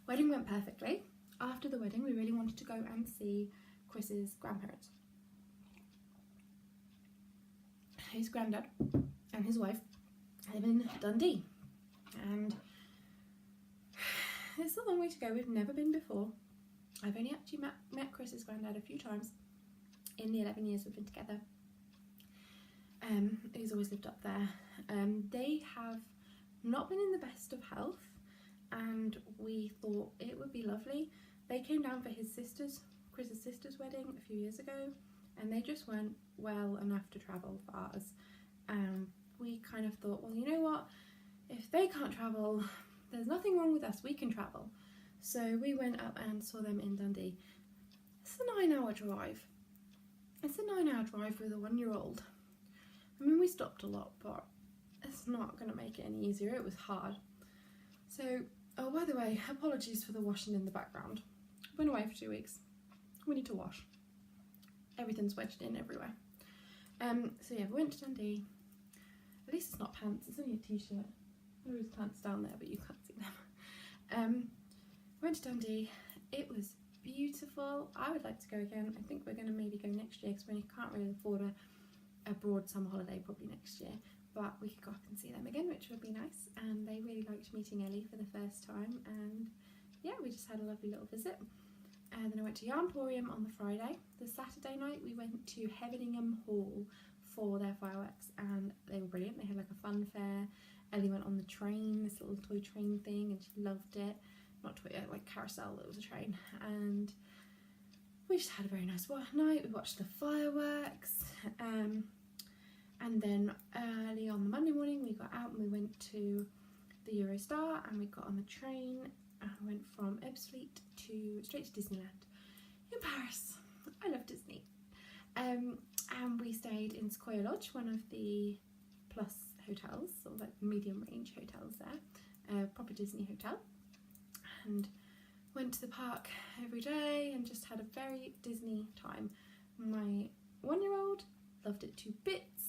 wedding went perfectly. After the wedding we really wanted to go and see Chris's grandparents. His granddad and his wife live in Dundee, and it's a long way to go. We've never been before. I've only actually met Chris's granddad a few times in the 11 years we've been together. He's always lived up there. They have not been in the best of health, and we thought it would be lovely. They came down for Chris's sister's wedding a few years ago, and they just weren't well enough to travel for ours. We kind of thought, well, you know what, if they can't travel, there's nothing wrong with us, we can travel. So we went up and saw them in Dundee. It's a 9-hour drive. It's a 9-hour drive with a 1-year-old. I mean, we stopped a lot, but it's not going to make it any easier. It was hard. So, oh, by the way, apologies for the washing in the background. Been away for 2 weeks. We need to wash. Everything's wedged in everywhere. So yeah, we went to Dundee. At least it's not pants, it's only a t-shirt. There is pants down there, but you can't see them. Went to Dundee. It was beautiful. I would like to go again. I think we're going to maybe go next year because we can't really afford a broad summer holiday probably next year. But we could go up and see them again, which would be nice. And they really liked meeting Ellie for the first time. And yeah, we just had a lovely little visit. And then I went to Yarnporium on the Friday. The Saturday night we went to Heveningham Hall for their fireworks, and they were brilliant. They had like a fun fair. Ellie went on the train, this little toy train thing, and she loved it. Not toy, like carousel, it was a train. And we just had a very nice night. We watched the fireworks. And then early on the Monday morning we got out and we went to the Eurostar, and we got on the train and went from Ebbsfleet straight to Disneyland in Paris. I love Disney. And we stayed in Sequoia Lodge, one of the plus hotels, sort of like medium range hotels there, proper Disney hotel, and went to the park every day and just had a very Disney time. My 1-year-old loved it to bits.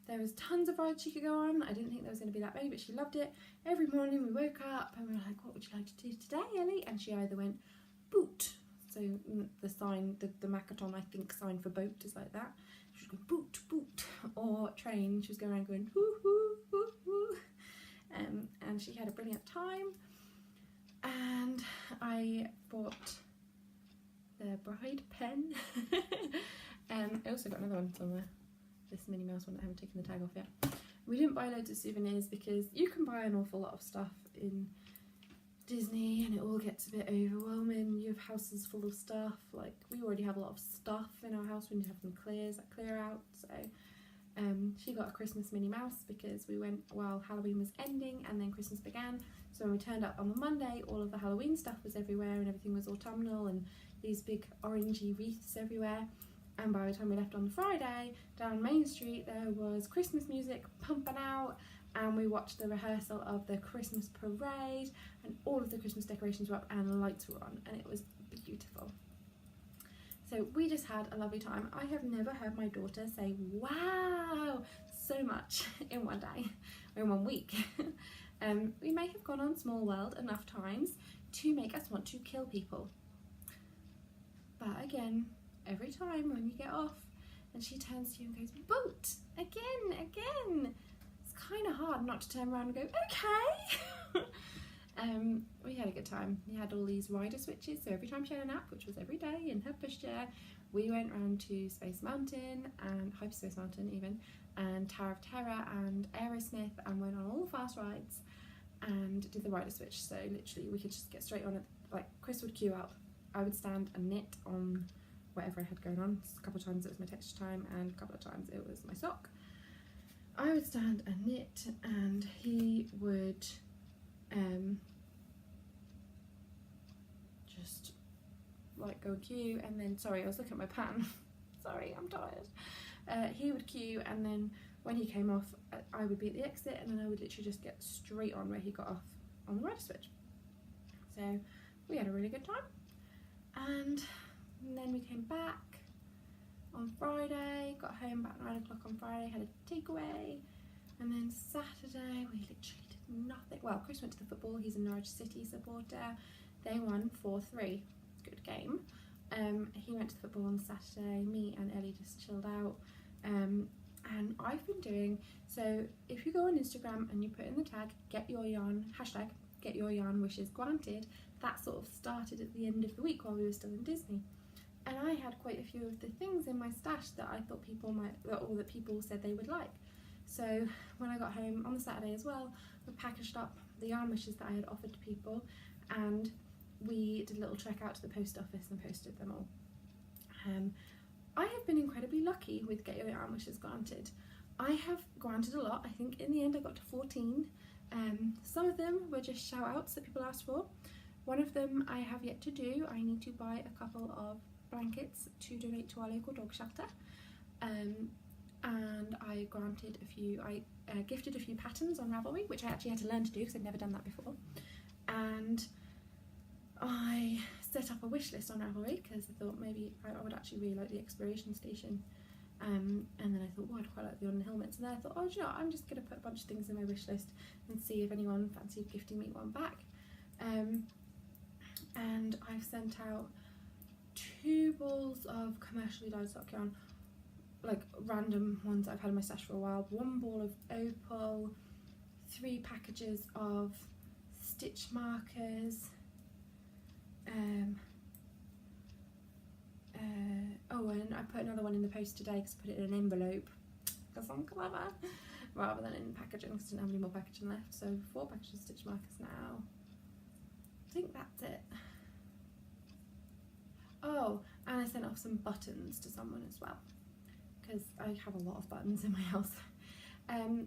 There was tons of rides she could go on. I didn't think there was going to be that many, but she loved it. Every morning we woke up and we were like, what would you like to do today, Ellie? And she either went boot, so the sign, the Makaton, I think, sign for boat is like that. She was going boot, boot, or train. She was going around going hoo, hoo, hoo, hoo. And she had a brilliant time. And I bought the bride pen. I also got another one somewhere. This Minnie Mouse one, I haven't taken the tag off yet. We didn't buy loads of souvenirs because you can buy an awful lot of stuff in Disney and it all gets a bit overwhelming. You have houses full of stuff. Like, we already have a lot of stuff in our house. We need to have them clear out. So she got a Christmas Minnie Mouse because we went while Halloween was ending and then Christmas began. So when we turned up on the Monday, all of the Halloween stuff was everywhere and everything was autumnal and these big orangey wreaths everywhere. And by the time we left on the Friday, down Main Street there was Christmas music pumping out, and we watched the rehearsal of the Christmas parade, and all of the Christmas decorations were up and the lights were on, and it was beautiful. So we just had a lovely time. I have never heard my daughter say wow so much in one day, or in 1 week. We may have gone on Small World enough times to make us want to kill people. But again, every time when you get off and she turns to you and goes, boot, again, it's kind of hard not to turn around and go, okay. We had a good time. We had all these rider switches, so every time she had a nap, which was every day in her pushchair, we went round to Space Mountain and Hyperspace Mountain even, and Tower of Terror and Aerosmith, and went on all the fast rides and did the rider switch. So literally we could just get straight on at like Chris would queue up, I would stand and knit on whatever I had going on. A couple of times it was my texture time and a couple of times it was my sock. I would stand and knit and he would just like go queue, and then, sorry, I was looking at my pattern. Sorry, I'm tired. He would queue, and then when he came off, I would be at the exit, and then I would literally just get straight on where he got off on the rider switch. So we had a really good time, and then we came back on Friday, got home about 9 o'clock on Friday, had a takeaway, and then Saturday we literally did nothing. Well, Chris went to the football, he's a Norwich City supporter. They won 4-3, good game. He went to the football on Saturday, me and Ellie just chilled out. And I've been doing, so if you go on Instagram and you put in the tag, get your yarn, hashtag, get your yarn wishes granted, that sort of started at the end of the week while we were still in Disney. And I had quite a few of the things in my stash that I thought people might, or that people said they would like. So when I got home on the Saturday as well, I packaged up the yarn wishes that I had offered to people, and we did a little trek out to the post office and posted them all. I have been incredibly lucky with Get Your Yarn Wishes Granted. I have granted a lot. I think in the end I got to 14. Some of them were just shout outs that people asked for. One of them I have yet to do. I need to buy a couple of blankets to donate to our local dog shelter. And I granted a few, I gifted a few patterns on Ravelry, which I actually had to learn to do because I'd never done that before. And I set up a wish list on Ravelry because I thought maybe I would actually really like the exploration station. And then I thought, oh, I'd quite like the on helmets. And then I thought, oh, do you know what? I'm just going to put a bunch of things in my wish list and see if anyone fancied gifting me one back. And I've sent out 2 balls of commercially dyed sock yarn, like random ones that I've had in my stash for a while. 1 ball of opal, 3 packages of stitch markers. Oh, and I put another one in the post today because I put it in an envelope because I'm clever, rather than in packaging because I didn't have any more packaging left. So 4 packages of stitch markers now. I think that's it. Oh, and I sent off some buttons to someone as well because I have a lot of buttons in my house.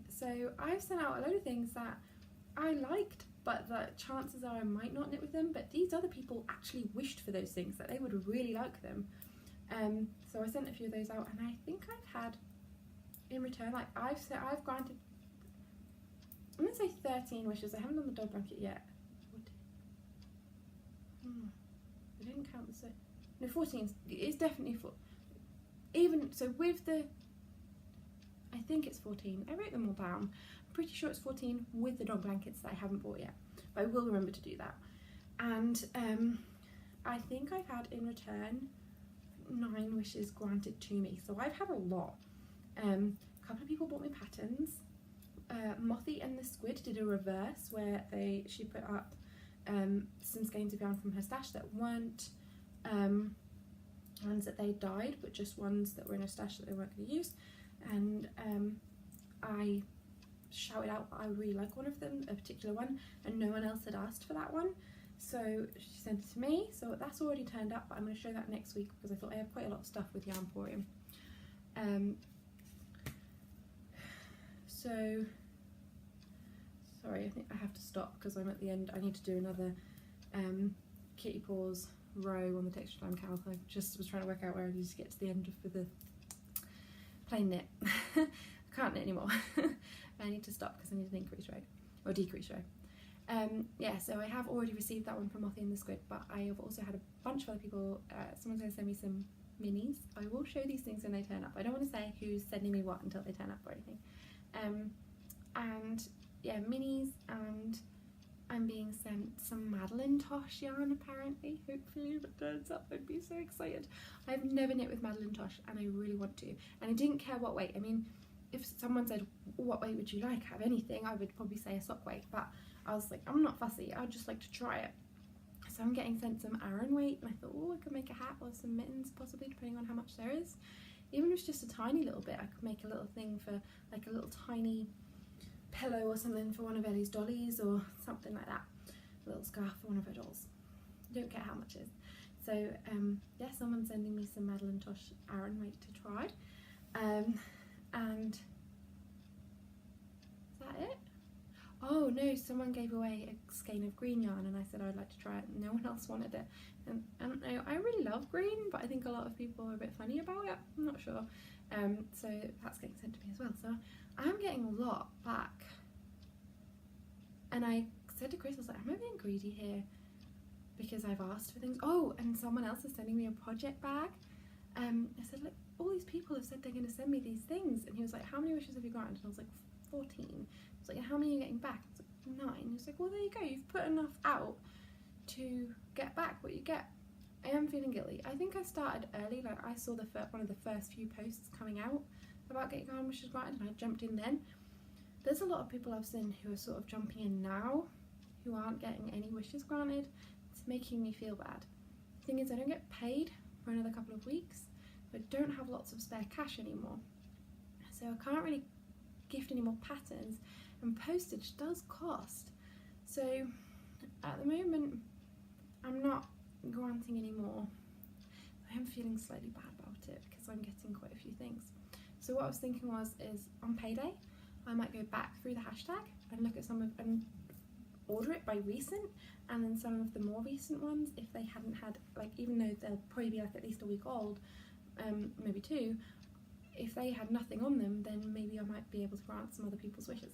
So I've sent out a load of things that I liked, but the chances are I might not knit with them, but these other people actually wished for those things, that they would really like them. So I sent a few of those out, and I think I've had in return, like I've granted, I'm gonna say 13 wishes. I haven't done the dog blanket yet. I didn't count the, no, 14, it's definitely 4. Even, so with the, I think it's 14, I wrote them all down. I'm pretty sure it's 14 with the dog blankets that I haven't bought yet, but I will remember to do that. And I think I've had in return 9 wishes granted to me, so I've had a lot. A couple of people bought me patterns. Mothy and the Squid did a reverse where she put up some skeins of yarn from her stash that weren't ones that they dyed, but just ones that were in a stash that they weren't going to use. And I shouted out that I really like one of them, a particular one, and no one else had asked for that one. So she sent it to me, so that's already turned up, but I'm going to show that next week because I thought I have quite a lot of stuff with Yarnporium. So, sorry, I think I have to stop because I'm at the end. I need to do another kitty paws row on the texture time calc. I just was trying to work out where I need to get to the end of the plain knit. I can't knit anymore. I need to stop because I need an increase row, or decrease row. Yeah, so I have already received that one from Mothy and the Squid, but I have also had a bunch of other people, someone's going to send me some minis. I will show these things when they turn up. I don't want to say who's sending me what until they turn up or anything. And yeah, minis, and I'm being sent some Madeline Tosh yarn apparently. Hopefully if it turns up, I'd be so excited. I've never knit with Madeline Tosh and I really want to, and I didn't care what weight. I mean, if someone said, what weight would you like, have anything, I would probably say a sock weight, but I was like, I'm not fussy, I'd just like to try it. So I'm getting sent some Aran weight, and I thought, oh, I could make a hat or some mittens possibly, depending on how much there is. Even if it's just a tiny little bit, I could make a little thing for like a little tiny pillow or something for one of Ellie's dollies or something like that. A little scarf for one of her dolls. don't care how much it is. So yeah, someone's sending me some Madeline Tosh Aran Weight to try, and is that it? Oh no, someone gave away a skein of green yarn and I said I'd like to try it, and no one else wanted it. And I don't know, I really love green, but I think a lot of people are a bit funny about it, I'm not sure. So that's getting sent to me as well, so I'm getting a lot back. And I said to Chris, I was like, am I being greedy here because I've asked for things? Oh, and someone else is sending me a project bag. I said, look, all these people have said they're going to send me these things, and he was like, how many wishes have you granted? And I was like, 14. I was like, how many are you getting back? I was like, 9. He was like, well, there you go, you've put enough out to get back what you get. I am feeling guilty. I think I started early, like I saw one of the first few posts coming out about getting our wishes granted, and I jumped in then. There's a lot of people I've seen who are sort of jumping in now who aren't getting any wishes granted. It's making me feel bad. The thing is, I don't get paid for another couple of weeks. I don't have lots of spare cash anymore, so I can't really gift any more patterns, and postage does cost. So at the moment I'm not granting anymore. I am feeling slightly bad about it because I'm getting quite a few things. So what I was thinking is on payday I might go back through the hashtag and look at some of and order it by recent, and then some of the more recent ones, if they hadn't had, like, even though they'll probably be like at least a week old, maybe 2, if they had nothing on them, then maybe I might be able to grant some other people's wishes.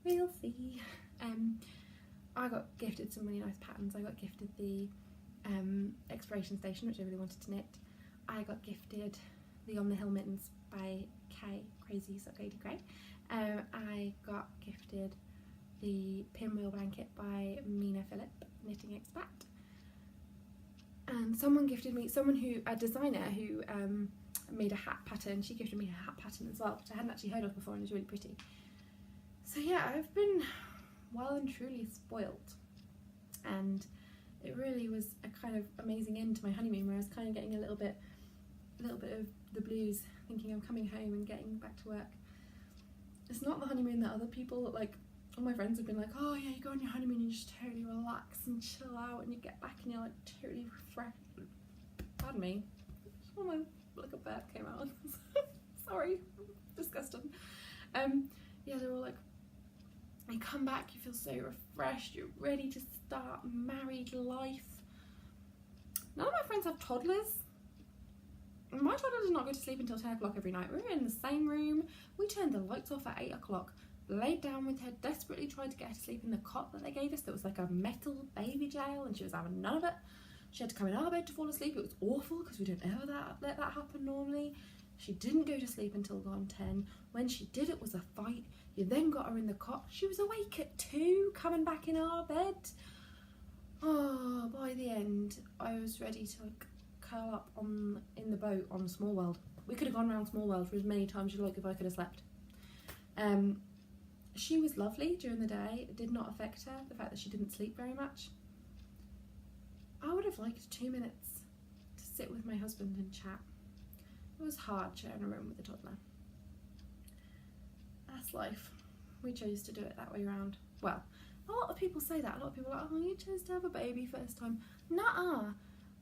We'll see. I got gifted some really nice patterns. I got gifted the Exploration Station, which I really wanted to knit. I got gifted the On the Hill mittens by Crazy Sock Lady Grey. I got gifted the Pinwheel blanket by Mina Phillip, Knitting Expat. And someone gifted me, a designer who made a hat pattern, she gifted me a hat pattern as well, which I hadn't actually heard of before, and it was really pretty. So yeah, I've been well and truly spoilt, and it really was a kind of amazing end to my honeymoon, where I was kind of getting a little bit of the blues, thinking I'm coming home and getting back to work. It's not the honeymoon that other people, like all my friends have been like, oh yeah, you go on your honeymoon and you just totally relax and chill out, and you get back and you're like totally refreshed. Pardon me, oh my, like a bird came out. Sorry, disgusting. Yeah, they're all like, you come back, you feel so refreshed, you're ready to start married life. None of my friends have toddlers. My toddler does not go to sleep until 10 o'clock every night. We were in the same room, we turned the lights off at 8 o'clock, laid down with her, desperately tried to get her to sleep in the cot that they gave us that was like a metal baby jail, and she was having none of it. She had to come in our bed to fall asleep. It was awful because we don't ever let that happen normally. She didn't go to sleep until gone 10. When she did, it was a fight. You then got her in the cot. She was awake at 2, coming back in our bed. Oh, by the end, I was ready to like curl up in the boat on Small World. We could have gone around Small World for as many times as you like if I could have slept. She was lovely during the day. It did not affect her, the fact that she didn't sleep very much. I would have liked 2 minutes to sit with my husband and chat. It was hard sharing a room with a toddler. That's life. We chose to do it that way around. Well, a lot of people say that. A lot of people are like, oh, you chose to have a baby first time. Nuh-uh.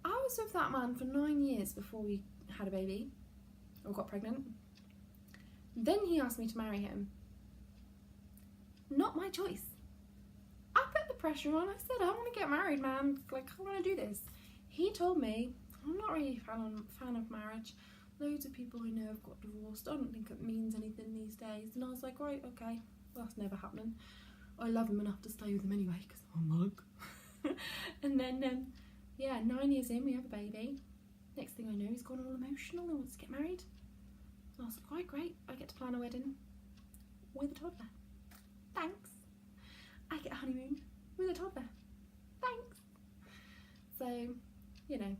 I was with that man for 9 years before we had a baby, or got pregnant. Then he asked me to marry him. Not my choice. I put the pressure on. I said, I want to get married, man. Like, I want to do this. He told me, I'm not really a fan of marriage. Loads of people I know have got divorced. I don't think it means anything these days. And I was like, right, okay. Well, that's never happening. I love him enough to stay with him anyway, because I'm a mug. And then, yeah, 9 years in, we have a baby. Next thing I know, he's gone all emotional and wants to get married. And I was like, right, great. I get to plan a wedding with a toddler. Thanks. I get a honeymoon with a toddler. Thanks. So, you know,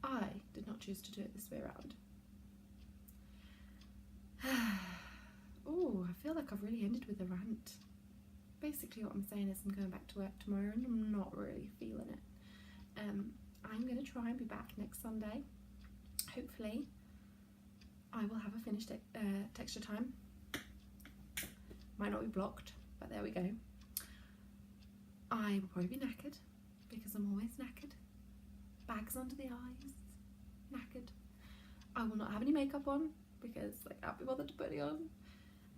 I did not choose to do it this way around. Oh, I feel like I've really ended with a rant. Basically what I'm saying is I'm going back to work tomorrow and I'm not really feeling it. I'm going to try and be back next Sunday. Hopefully I will have a finished texture time. Might not be blocked, but there we go. I will probably be knackered. because I'm always knackered. Bags under the eyes, knackered. I will not have any makeup on because I can't be bothered to put any on.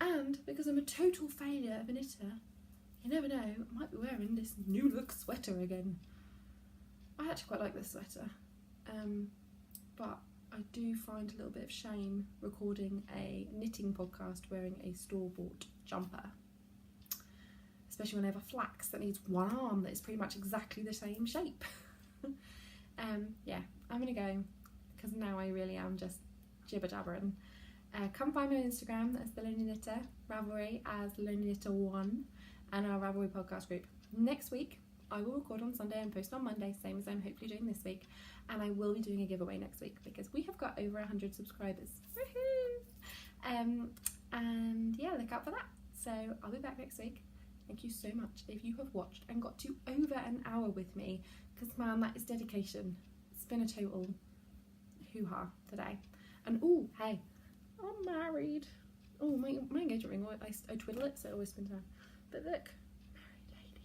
And because I'm a total failure of a knitter, you never know, I might be wearing this new look sweater again. I actually quite like this sweater, but I do find a little bit of shame recording a knitting podcast wearing a store-bought jumper. Especially when I have a flax that needs one arm that is pretty much exactly the same shape. Yeah, I'm gonna go because now I really am just jibber jabbering. Come find me on Instagram as TheLonelyKnitter, Ravelry as TheLonelyKnitter1, and our Ravelry podcast group. Next week I will record on Sunday and post on Monday, same as I'm hopefully doing this week, and I will be doing a giveaway next week because we have got over 100 subscribers. Woohoo! And yeah, look out for that. So I'll be back next week. Thank you so much if you have watched and got to over an hour with me, because man, that is dedication. It's been a total hoo-ha today. And oh, hey, I'm married. Oh, my engagement ring, I twiddle it so it always spins around. But look, married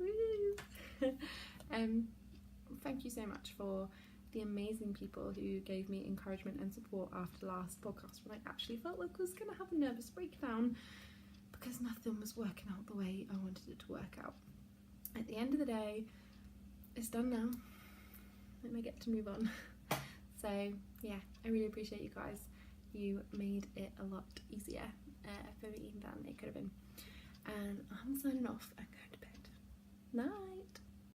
lady. Woo! Thank you so much for the amazing people who gave me encouragement and support after the last podcast when I actually felt like I was going to have a nervous breakdown because nothing was working out the way I wanted it to work out. At the end of the day, it's done now. Let me get to move on. So yeah, I really appreciate you guys. You made it a lot easier for me than it could have been. And I'm signing off and going to bed. Night.